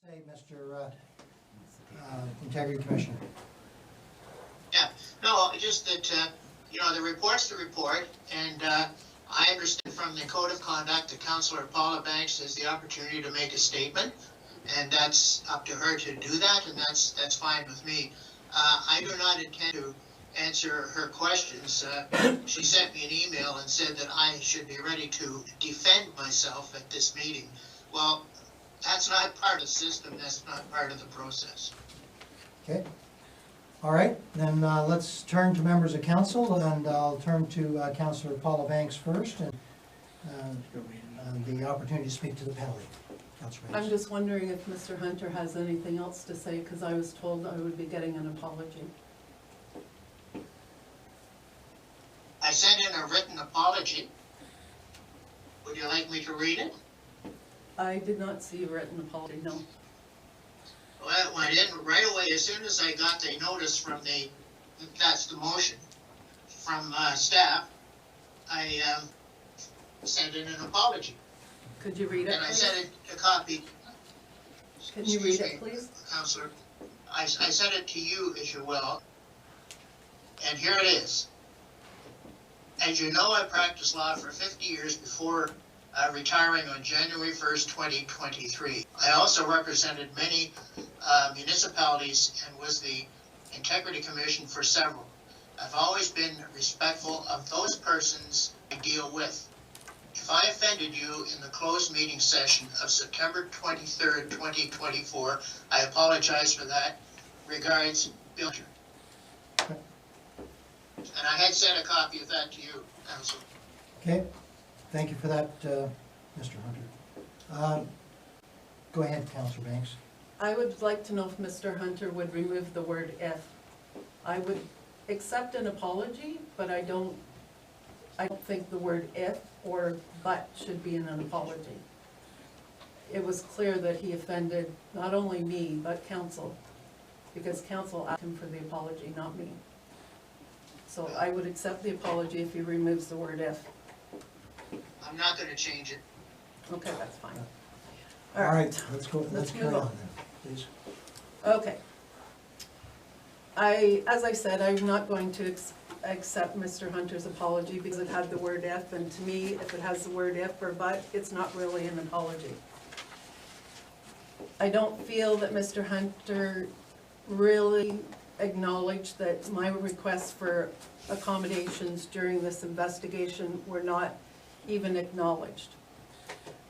Say, Mr. Integrity Commissioner. Yeah, no, just that, the report's the report, and I understand from the code of conduct that Councillor Paula Banks has the opportunity to make a statement, and that's up to her to do that, and that's fine with me. I do not intend to answer her questions. She sent me an email and said that I should be ready to defend myself at this meeting. Well, that's not part of the system, that's not part of the process. Okay. All right, then let's turn to members of council, and I'll turn to Councillor Paula Banks first, and the opportunity to speak to the penalty. Councillor Banks. I'm just wondering if Mr. Hunter has anything else to say, because I was told I would be getting an apology. I sent in a written apology. Would you like me to read it? I did not see a written apology, no. Well, it went in right away as soon as I got the notice from that's the motion, from staff. I sent in an apology. Could you read it, And I please? sent it a copy. Can you read it, please? Councillor, I sent it to you, as you will. And here it is. As you know, I practiced law for 50 years before retiring on January 1st, 2023. I also represented many municipalities and was the Integrity Commission for several. I've always been respectful of those persons I deal with. If I offended you in the closed meeting session of September 23rd, 2024, I apologize for that. Regards, Bill. And I had sent a copy of that to you, Councillor. Okay, thank you for that, Mr. Hunter. Go ahead, Councillor Banks. I would like to know if Mr. Hunter would remove the word if. I would accept an apology, but I don't think the word if or but should be in an apology. It was clear that he offended not only me, but council, because council asked him for the apology, not me. So I would accept the apology if he removes the word if. I'm not going to change it. Okay, that's fine. All right, let's go, let's Let's carry move on on. then, please. Okay. As I said, I'm not going to accept Mr. Hunter's apology because it had the word if, and to me, if it has the word if or but, it's not really an apology. I don't feel that Mr. Hunter really acknowledged that my requests for accommodations during this investigation were not even acknowledged.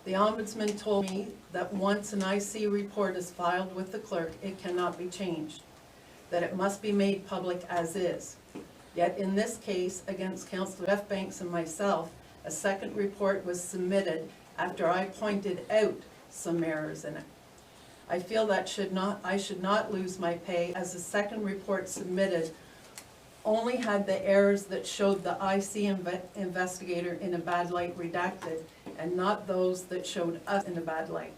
The Ombudsman told me that once an IC report is filed with the clerk, it cannot be changed, that it must be made public as is. Yet in this case, against Councillor Jeff Banks and myself, a second report was submitted after I pointed out some errors in it. I feel that I should not lose my pay, as the second report submitted only had the errors that showed the IC investigator in a bad light redacted, and not those that showed us in a bad light.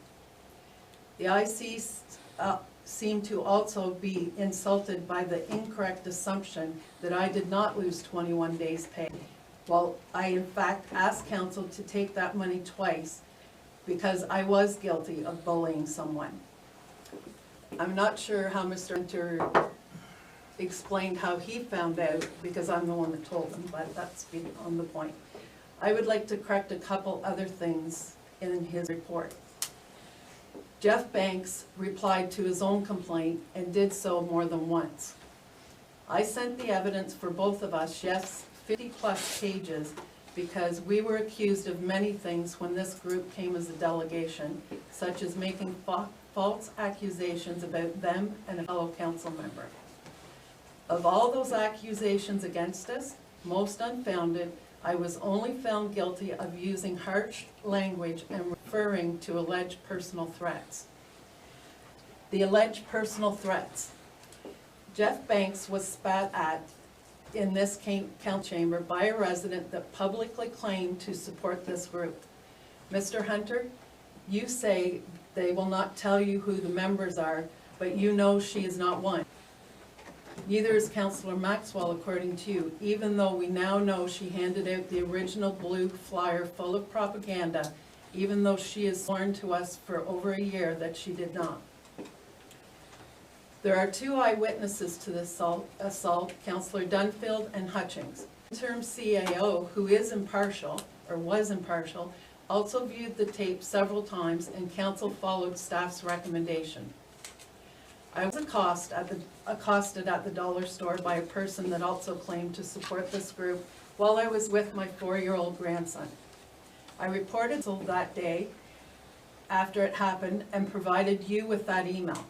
The IC seemed to also be insulted by the incorrect assumption that I did not lose 21 days' pay, while I in fact asked council to take that money twice because I was guilty of bullying someone. I'm not sure how Mr. Hunter explained how he found out, because I'm the one that told him, but that's on the point. I would like to correct a couple other things in his report. Jeff Banks replied to his own complaint and did so more than once. I sent the evidence for both of us, yes, 50+ pages, because we were accused of many things when this group came as a delegation, such as making false accusations about them and a fellow council member. Of all those accusations against us, most unfounded, I was only found guilty of using harsh language and referring to alleged personal threats. The alleged personal threats. Jeff Banks was spat at in this council chamber by a resident that publicly claimed to support this group. Mr. Hunter, you say they will not tell you who the members are, but you know she is not one. Neither is Councillor Maxwell, according to you, even though we now know she handed out the original blue flyer full of propaganda, even though she has sworn to us for over a year that she did not. There are 2 eyewitnesses to this assault, Councillor Dunfield and Hutchings. Interim CAO, who is impartial, or was impartial, also viewed the tape several times and council followed staff's recommendation. I was accosted at the dollar store by a person that also claimed to support this group while I was with my 4-year-old grandson. I reported that day after it happened and provided you with that email.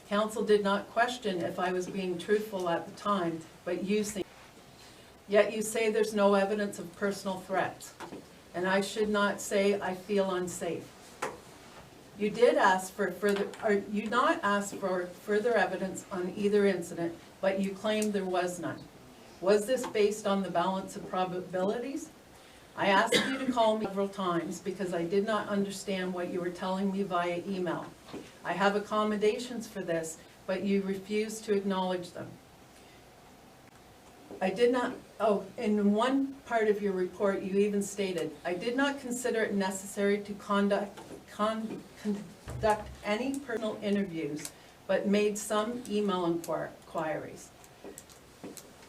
Council did not question if I was being truthful at the time, but yet you say there's no evidence of personal threats, and I should not say I feel unsafe. You did ask for you not ask for further evidence on either incident, but you claimed there was none. Was this based on the balance of probabilities? I asked you to call me several times because I did not understand what you were telling me via email. I have accommodations for this, but you refused to acknowledge them. In one part of your report, you even stated, I did not consider it necessary to conduct any personal interviews, but made some email inquiries.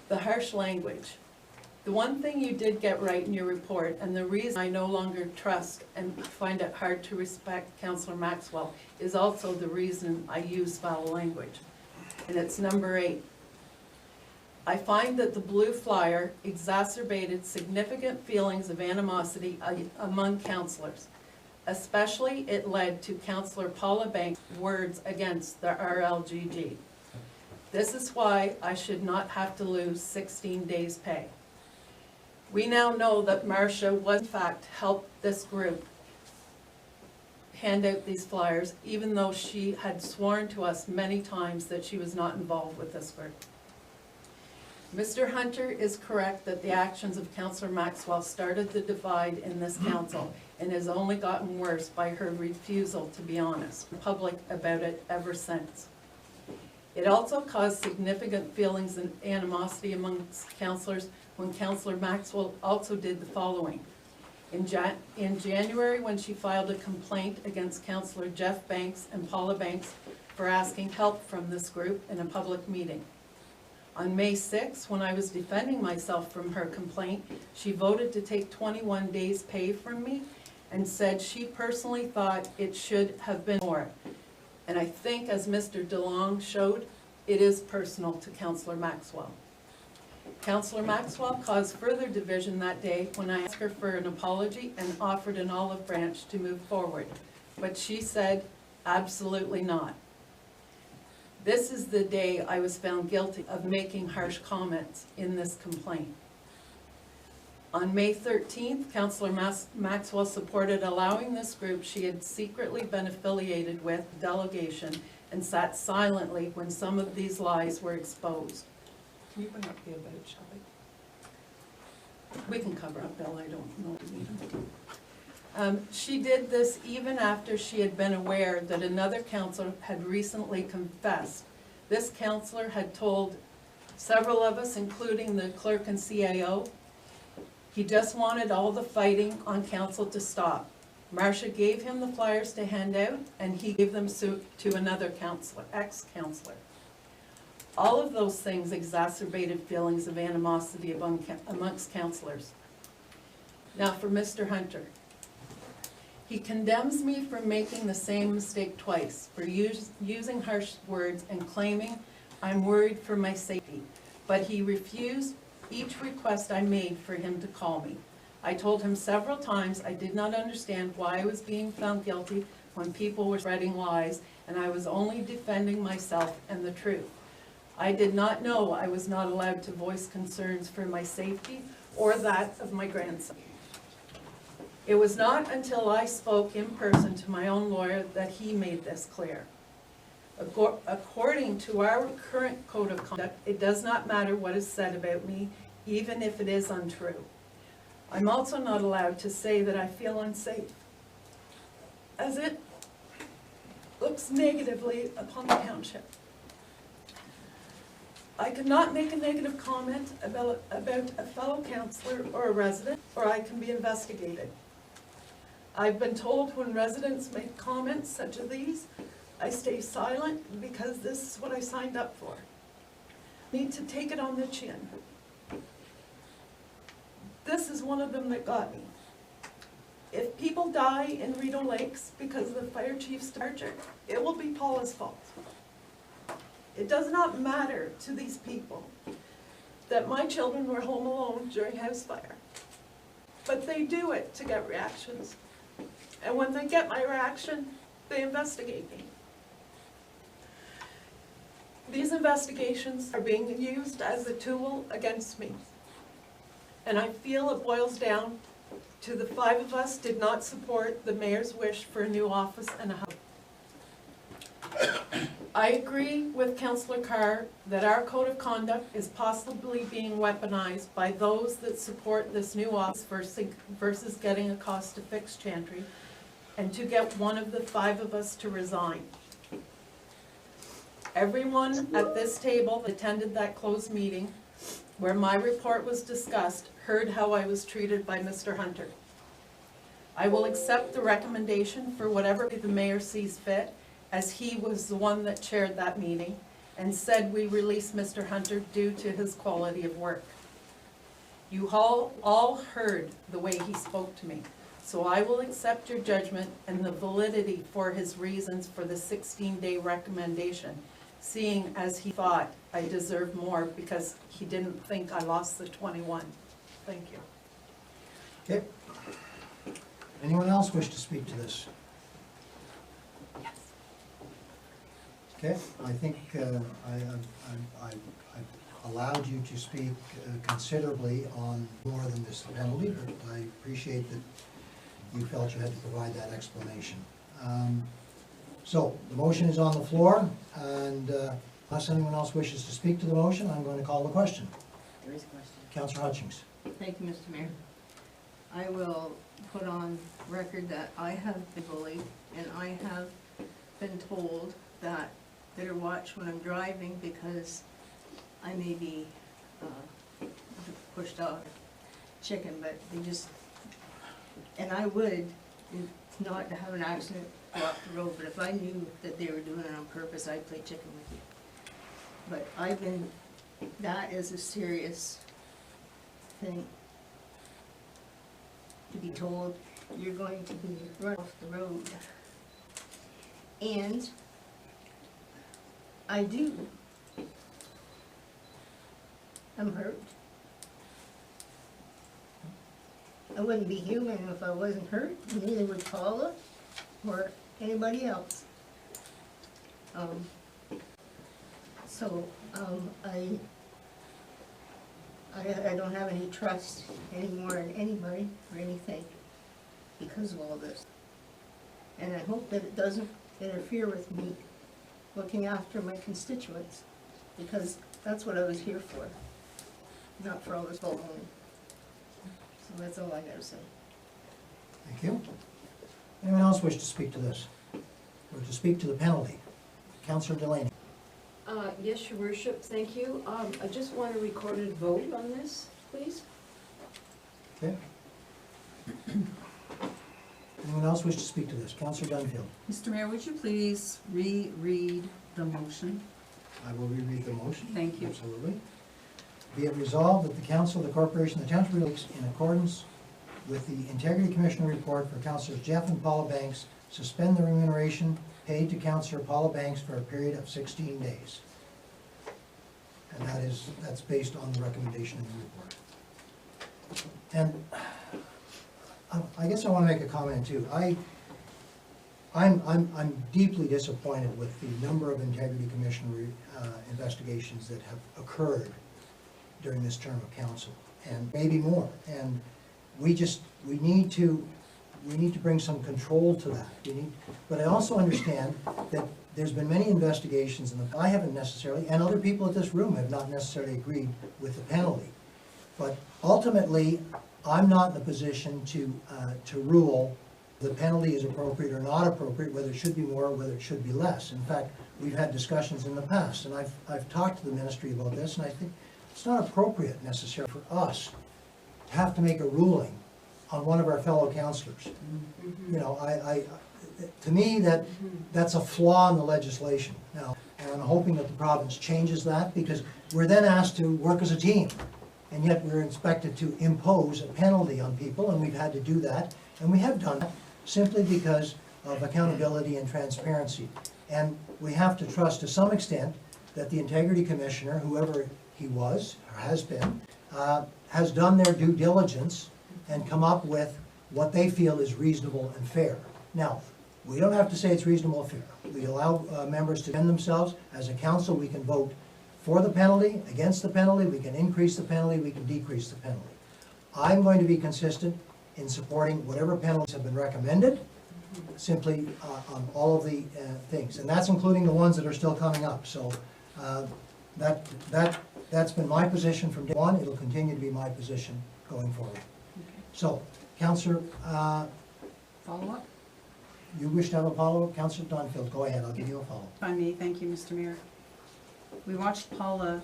The harsh language. The one thing you did get right in your report, and the reason I no longer trust and find it hard to respect Councillor Maxwell, is also the reason I use foul language. And it's number 8. I find that the blue flyer exacerbated significant feelings of animosity among councillors. Especially it led to Councillor Paula Banks' words against the RLGG. This is why I should not have to lose 16 days' pay. We now know that Marcia was in fact helped this group hand out these flyers, even though she had sworn to us many times that she was not involved with this group. Mr. Hunter is correct that the actions of Councillor Maxwell started the divide in this council and has only gotten worse by her refusal to be honest in public about it ever since. It also caused significant feelings and animosity amongst councillors when Councillor Maxwell also did the following. In January, when she filed a complaint against Councillor Jeff Banks and Paula Banks for asking help from this group in a public meeting. On May 6, when I was defending myself from her complaint, she voted to take 21 days' pay from me and said she personally thought it should have been more. And I think, as Mr. DeLong showed, it is personal to Councillor Maxwell. Councillor Maxwell caused further division that day when I asked her for an apology and offered an olive branch to move forward. But she said, absolutely not. This is the day I was found guilty of making harsh comments in this complaint. On May 13th, Councillor Maxwell supported allowing this group she had secretly been affiliated with delegation and sat silently when some of these lies were exposed. Can you bring up the about, shall we? We can cover up Bill, I don't know if we need him. She did this even after she had been aware that another councillor had recently confessed. This councillor had told several of us, including the clerk and CAO, he just wanted all the fighting on council to stop. Marcia gave him the flyers to hand out, and he gave them to another councillor, ex-councillor. All of those things exacerbated feelings of animosity amongst councillors. Now for Mr. Hunter. He condemns me for making the same mistake twice, for using harsh words and claiming I'm worried for my safety. But he refused each request I made for him to call me. I told him several times I did not understand why I was being found guilty when people were spreading lies, and I was only defending myself and the truth. I did not know I was not allowed to voice concerns for my safety or that of my grandson. It was not until I spoke in person to my own lawyer that he made this clear. According to our current code of conduct, it does not matter what is said about me, even if it is untrue. I'm also not allowed to say that I feel unsafe, as it looks negatively upon the township. I could not make a negative comment about a fellow councillor or a resident, or I can be investigated. I've been told when residents make comments such as these, I stay silent because this is what I signed up for. Need to take it on the chin. This is one of them that got me. If people die in Rideau Lakes because of the fire chief's departure, it will be Paula's fault. It does not matter to these people that my children were home alone during house fire. But they do it to get reactions. And when they get my reaction, they investigate me. These investigations are being used as a tool against me. And I feel it boils down to the 5 of us did not support the mayor's wish for a new office and a house. I agree with Councillor Carr that our code of conduct is possibly being weaponized by those that support this new office versus getting a cost to fix Chantry, and to get one of the 5 of us to resign. Everyone at this table that attended that closed meeting where my report was discussed heard how I was treated by Mr. Hunter. I will accept the recommendation for whatever the mayor sees fit, as he was the one that chaired that meeting and said we release Mr. Hunter due to his quality of work. You all heard the way he spoke to me, so I will accept your judgment and the validity for his reasons for the 16-day recommendation, seeing as he thought I deserved more because he didn't think I lost the 21. Thank you. Okay. Anyone else wish to speak to this? Yes. Okay, I think I've allowed you to speak considerably on more than this penalty, but I appreciate that you felt you had to provide that explanation. So, the motion is on the floor, and unless anyone else wishes to speak to the motion, I'm going to call the question. There is a question. Councillor Hutchings. Thank you, Mr. Mayor. I will put on record that I have been bullied, and I have been told that better watch when I'm driving because I may be pushed off chicken, but they just, and I would, not to have an accident, go off the road, but if I knew that they were doing it on purpose, I'd play chicken with you. But I've been, that is a serious thing. To be told you're going to be run off the road. And I do. I'm hurt. I wouldn't be human if I wasn't hurt, neither would Paula or anybody else. I don't have any trust anymore in anybody or anything because of all this. And I hope that it doesn't interfere with me looking after my constituents, because that's what I was here for, not for all this baloney. So that's all I gotta say. Thank you. Anyone else wish to speak to this? Or to speak to the penalty? Councillor Delaney. Yes, Your Worship, thank you. I just want a recorded vote on this, please. Okay. Anyone else wish to speak to this? Councillor Dunfield. Mr. Mayor, would you please reread the motion? I will reread the motion. Thank you. Absolutely. Be it resolved that the Council of the Corporation of the Township of Rideau Lakes, in accordance with the Integrity Commission report for Councillors Jeff and Paula Banks, suspend the remuneration paid to Councillor Paula Banks for a period of 16 days. And that's based on the recommendation in the report. And I guess I want to make a comment too. I'm deeply disappointed with the number of Integrity Commission investigations that have occurred during this term of council, and maybe more. And we need to bring some control to that. But I also understand that there's been many investigations, and I haven't necessarily, and other people at this room have not necessarily agreed with the penalty. But ultimately, I'm not in a position to rule the penalty is appropriate or not appropriate, whether it should be more or whether it should be less. In fact, we've had discussions in the past, and I've talked to the ministry about this, and I think it's not appropriate necessarily for us to have to make a ruling on one of our fellow councillors. You know, to me, that's a flaw in the legislation now. And I'm hoping that the province changes that, because we're then asked to work as a team. And yet we're expected to impose a penalty on people, and we've had to do that. And we have done that simply because of accountability and transparency. And we have to trust to some extent that the integrity commissioner, whoever he was or has been, has done their due diligence and come up with what they feel is reasonable and fair. Now, we don't have to say it's reasonable or fair. We allow members to defend themselves. As a council, we can vote for the penalty, against the penalty, we can increase the penalty, we can decrease the penalty. I'm going to be consistent in supporting whatever penalties have been recommended, simply on all of the things. And that's including the ones that are still coming up. So that's been my position from day one. It'll continue to be my position going forward. So, Councillor, Follow-up? you wish to have a follow-up? Councillor Donfield, go ahead, I'll give you a follow-up. If I may, thank you, Mr. Mayor. We watched Paula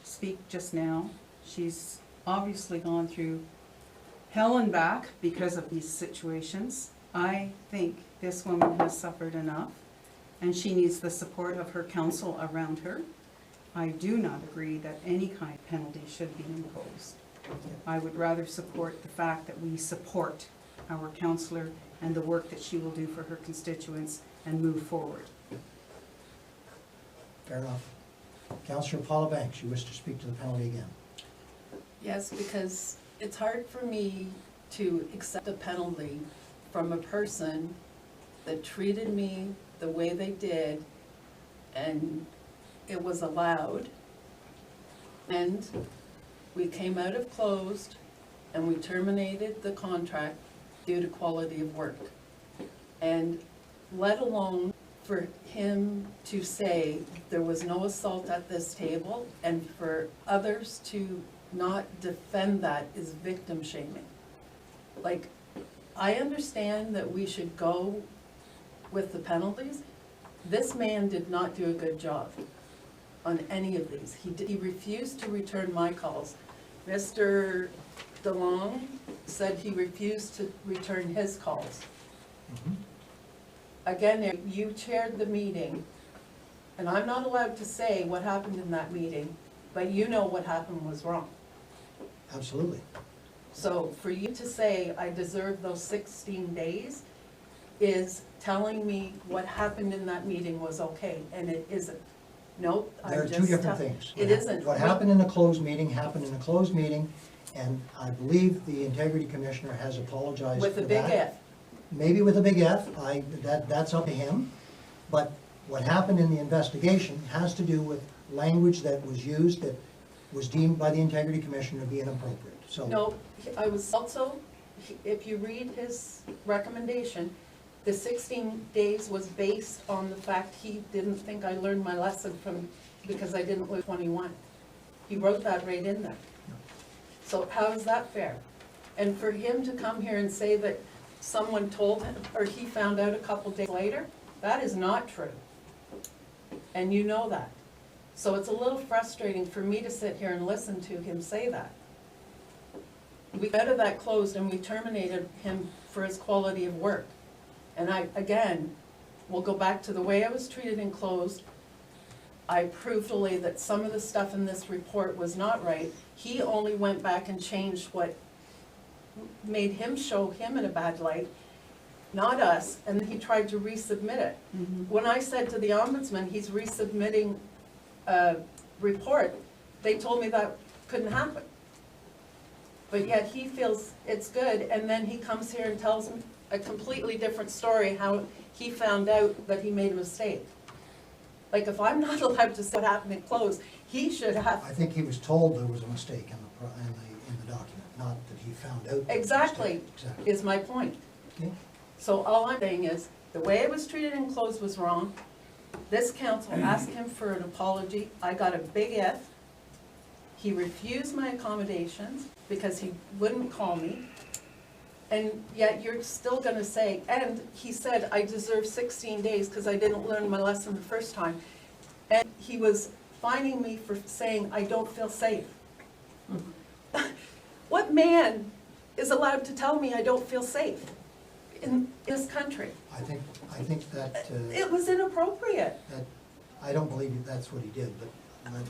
speak just now. She's obviously gone through hell and back because of these situations. I think this woman has suffered enough, and she needs the support of her council around her. I do not agree that any kind of penalty should be imposed. I would rather support the fact that we support our councillor and the work that she will do for her constituents and move forward. Fair enough. Councillor Paula Banks, you wish to speak to the penalty again? Yes, because it's hard for me to accept a penalty from a person that treated me the way they did, and it was allowed. And we came out of closed and we terminated the contract due to quality of work. And let alone for him to say there was no assault at this table, and for others to not defend that is victim shaming. Like, I understand that we should go with the penalties. This man did not do a good job on any of these. He refused to return my calls. Mr. DeLong said he refused to return his calls. Again, you chaired the meeting, and I'm not allowed to say what happened in that meeting, but you know what happened was wrong. Absolutely. So for you to say I deserve those 16 days is telling me what happened in that meeting was okay, and it isn't. Nope, There are two different things. It isn't. What happened in a closed meeting happened in a closed meeting, and I believe the integrity commissioner has apologized for that. With a big F. Maybe with a big F, that's up to him. But what happened in the investigation has to do with language that was used that was deemed by the integrity commissioner to be inappropriate. So No, I was also, if you read his recommendation, the 16 days was based on the fact he didn't think I learned my lesson because I didn't live 21. He wrote that right in there. So how is that fair? And for him to come here and say that someone told him, or he found out a couple days later, that is not true. And you know that. So it's a little frustrating for me to sit here and listen to him say that. We got out of that closed and we terminated him for his quality of work. And again, we'll go back to the way I was treated in closed. I proved fully that some of the stuff in this report was not right. He only went back and changed what made him show him in a bad light, not us, and he tried to resubmit it. When I said to the ombudsman, he's resubmitting a report, they told me that couldn't happen. But yet he feels it's good, and then he comes here and tells me a completely different story, how he found out that he made a mistake. Like, if I'm not allowed to say what happened in closed, he should have. I think he was told there was a mistake in the document, not that he found out. there was a Exactly, mistake. Exactly. is my point. Okay. So all I'm saying is, the way it was treated in closed was wrong. This council asked him for an apology. I got a big F. He refused my accommodations because he wouldn't call me. And yet you're still gonna say, and he said, I deserve 16 days because I didn't learn my lesson the first time. And he was fining me for saying, I don't feel safe. What man is allowed to tell me I don't feel safe? in this country. I think that, It was inappropriate. I don't believe that's what he did, but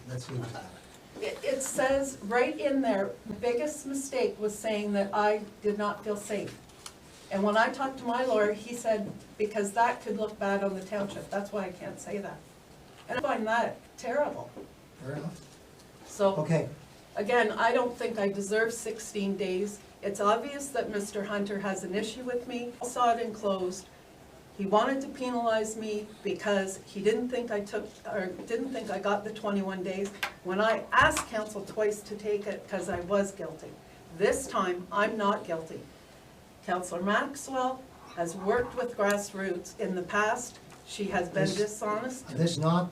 let's leave it at that. It says right in there, the biggest mistake was saying that I did not feel safe. And when I talked to my lawyer, he said, because that could look bad on the township, that's why I can't say that. And I find that terrible. Fair enough. So, Okay, again, I don't think I deserve 16 days. It's obvious that Mr. Hunter has an issue with me. I saw it enclosed. He wanted to penalize me because he didn't think I got the 21 days. When I asked council twice to take it because I was guilty. This time, I'm not guilty. Councillor Maxwell has worked with grassroots in the past. She has been dishonest. this is not, I'm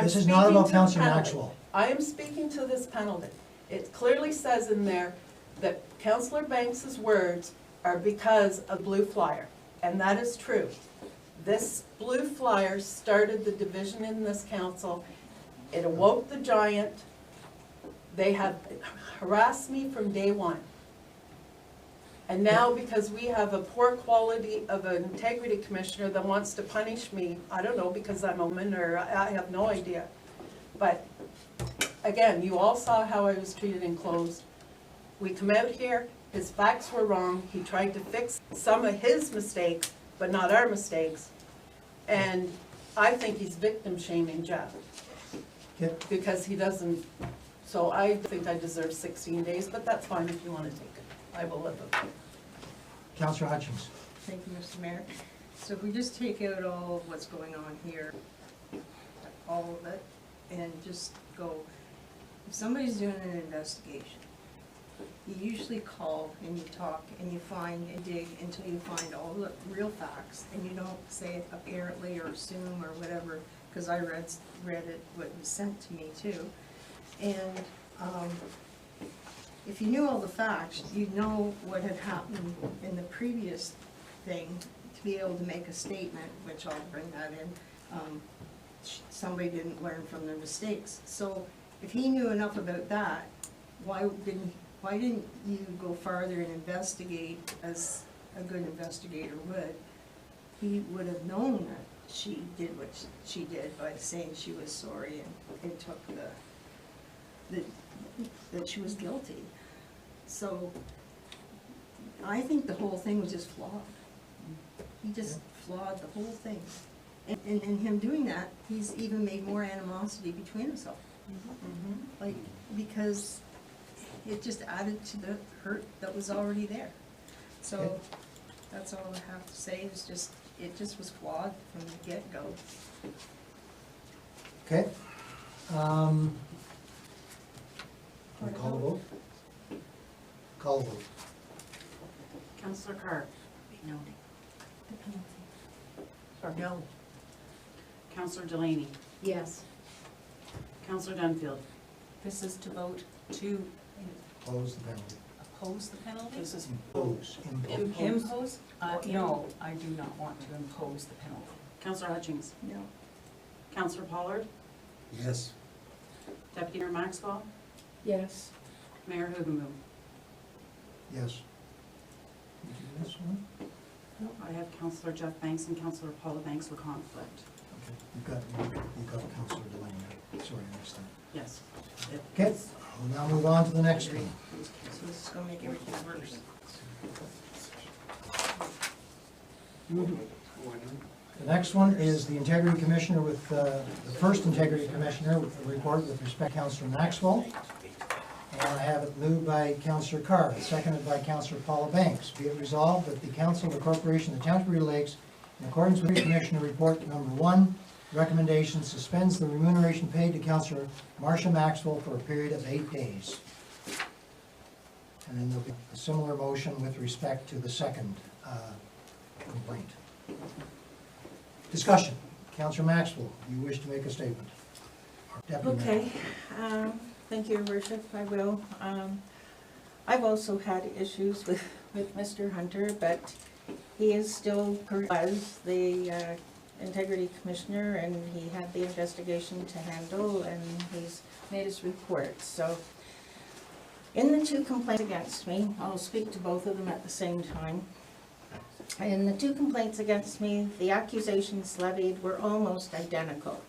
this is not speaking about to the Councillor penalty. Maxwell. I am speaking to this penalty. It clearly says in there that Councillor Banks's words are because of blue flyer, and that is true. This blue flyer started the division in this council. It awoke the giant. They have harassed me from day one. And now, because we have a poor quality of an integrity commissioner that wants to punish me, I don't know, because I'm a woman, or I have no idea. But, again, you all saw how I was treated enclosed. We come out here, his facts were wrong, he tried to fix some of his mistakes, but not our mistakes. And I think he's victim shaming Jeff, Okay, because he doesn't, so I think I deserve 16 days, but that's fine if you want to take it. I will live with it. Councillor Hutchins. Thank you, Mr. Mayor. So if we just take out all of what's going on here, all of it, and just go, if somebody's doing an investigation, you usually call and you talk and you find and dig until you find all the real facts, and you don't say apparently or assume or whatever, because I read it, what was sent to me too. And if you knew all the facts, you'd know what had happened in the previous thing to be able to make a statement, which I'll bring that in. Somebody didn't learn from their mistakes. So if he knew enough about that, why didn't you go farther and investigate as a good investigator would? He would have known that she did what she did by saying she was sorry and took that she was guilty. So I think the whole thing was just flawed. He just flawed the whole thing. And in him doing that, he's even made more animosity between us all. Like, because it just added to the hurt that was already there. So that's all I have to say, is just, it just was flawed from the get-go. Okay. Can we call a vote? Call a vote. Councillor Carr? No. The penalty. Or no. Councillor Delaney? Yes. Councillor Dunfield? This is to vote to Oppose the penalty. oppose the penalty? This is Impose. Impose? No, I do not want to impose the penalty. Councillor Hutchins? No. Councillor Pollard? Yes. Deputy Mayor Maxwell? Yes. Mayor Hoogenboom? Yes. Did you do this one? I have Councillor Jeff Banks and Councillor Paula Banks for conflict. Okay, you've got Councillor Delaney. Sorry, I missed that. Yes. Okay, we'll now move on to the next one. So this is gonna make everything worse. The next one is the Integrity Commissioner with, the first Integrity Commissioner with the report with respect to Councillor Maxwell. And I have it moved by Councillor Carr, seconded by Councillor Paula Banks. Be it resolved that the Council of the Corporation of the Township of Reedy Lakes, in accordance with the Commissioner Report number 1, recommendation suspends the remuneration paid to Councillor Marcia Maxwell for a period of 8 days. And then there'll be a similar motion with respect to the second complaint. Discussion. Councillor Maxwell, you wish to make a statement? Deputy Mayor. Okay, thank you, Your Worship, I will. I've also had issues with Mr. Hunter, but he is still, as the Integrity Commissioner, and he had the investigation to handle, and he's made his report, so. In the 2 complaints against me, I'll speak to both of them at the same time. And the two complaints against me, the accusations levied were almost identical.